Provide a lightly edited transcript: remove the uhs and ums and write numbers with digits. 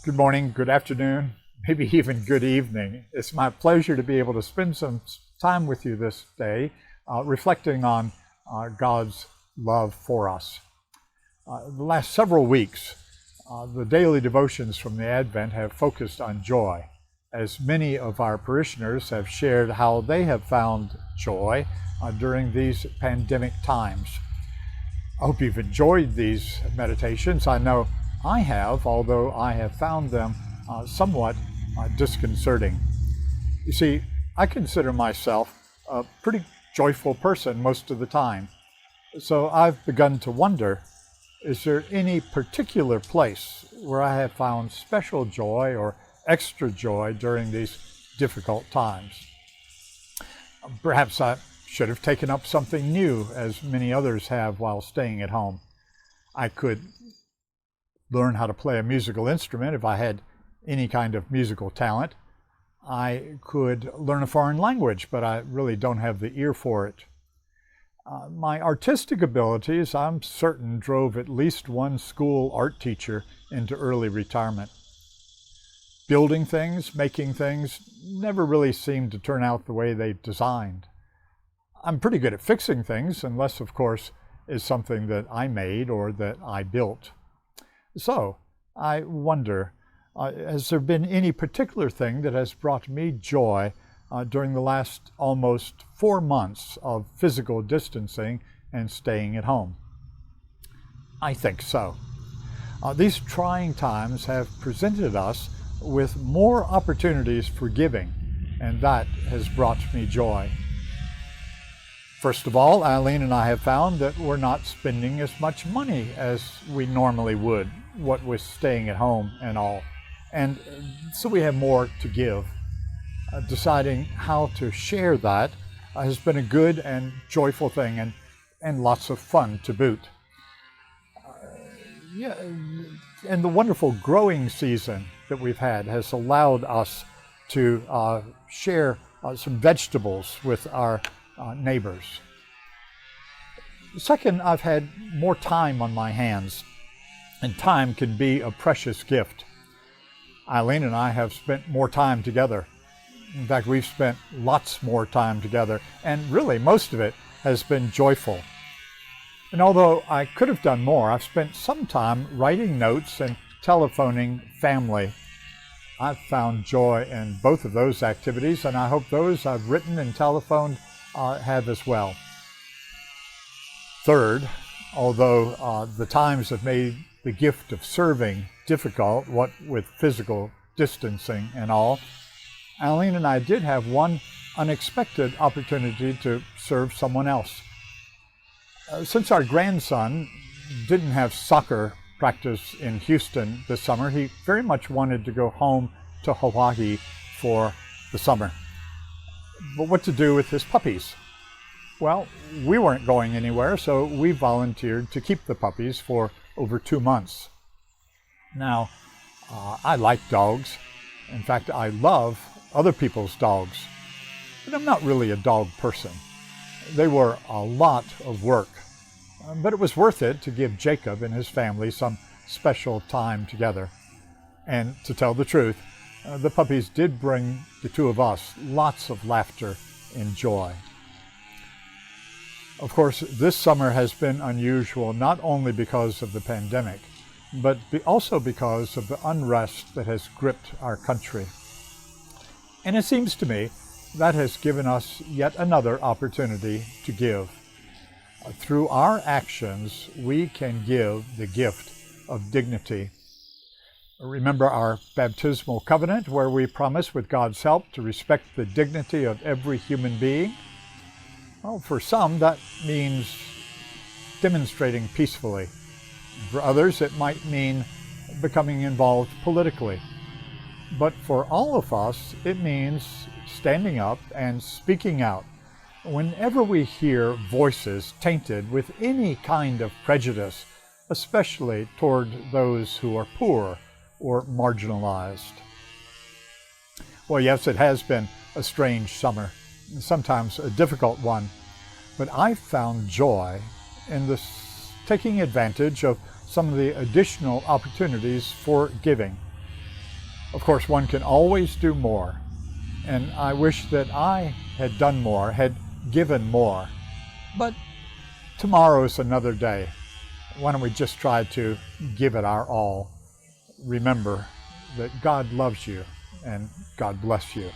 Good morning, good afternoon, maybe even good evening. It's my pleasure to be able to spend some time with you this day, reflecting on God's love for us. The last several weeks, the daily devotions from the Advent have focused on joy, as many of our parishioners have shared how they have found joy during these pandemic times. I hope you've enjoyed these meditations. I know I have, although I have found them somewhat disconcerting. You see, I consider myself a pretty joyful person most of the time. So I've begun to wonder, is there any particular place where I have found special joy or extra joy during these difficult times? Perhaps I should have taken up something new, as many others have while staying at home. I could learn how to play a musical instrument if I had any kind of musical talent. I could learn a foreign language, but I really don't have the ear for it. My artistic abilities, I'm certain, drove at least one school art teacher into early retirement. Building things, making things, never really seemed to turn out the way they designed. I'm pretty good at fixing things, unless, of course, it's something that I made or that I built. So, I wonder, has there been any particular thing that has brought me joy during the last almost 4 months of physical distancing and staying at home? I think so. These trying times have presented us with more opportunities for giving, and that has brought me joy. First of all, Eileen and I have found that we're not spending as much money as we normally would, what with staying at home and all. And so we have more to give. Deciding how to share that has been a good and joyful thing, and lots of fun to boot. And the wonderful growing season that we've had has allowed us to share some vegetables with our neighbors. Second, I've had more time on my hands, and time can be a precious gift. Eileen and I have spent more time together. In fact, we've spent lots more time together, and really most of it has been joyful. And although I could have done more, I've spent some time writing notes and telephoning family. I've found joy in both of those activities, and I hope those I've written and telephoned have as well. Third, although the times have made the gift of serving difficult, what with physical distancing and all, Eileen and I did have one unexpected opportunity to serve someone else. Since our grandson didn't have soccer practice in Houston this summer, he very much wanted to go home to Hawaii for the summer. But what to do with his puppies? Well, we weren't going anywhere, so we volunteered to keep the puppies for over 2 months. Now, I like dogs. In fact, I love other people's dogs, but I'm not really a dog person. They were a lot of work, but it was worth it to give Jacob and his family some special time together. And to tell the truth, the puppies did bring the two of us lots of laughter and joy. Of course, this summer has been unusual not only because of the pandemic, but also because of the unrest that has gripped our country. And it seems to me that has given us yet another opportunity to give. Through our actions, we can give the gift of dignity. Remember our baptismal covenant, where we promise with God's help to respect the dignity of every human being? Well, for some, that means demonstrating peacefully. For others, it might mean becoming involved politically. But for all of us, it means standing up and speaking out whenever we hear voices tainted with any kind of prejudice, especially toward those who are poor or marginalized. Well, yes, it has been a strange summer, sometimes a difficult one, but I found joy in taking advantage of some of the additional opportunities for giving. Of course, one can always do more, and I wish that I had done more, had given more. But tomorrow is another day. Why don't we just try to give it our all? Remember that God loves you and God bless you.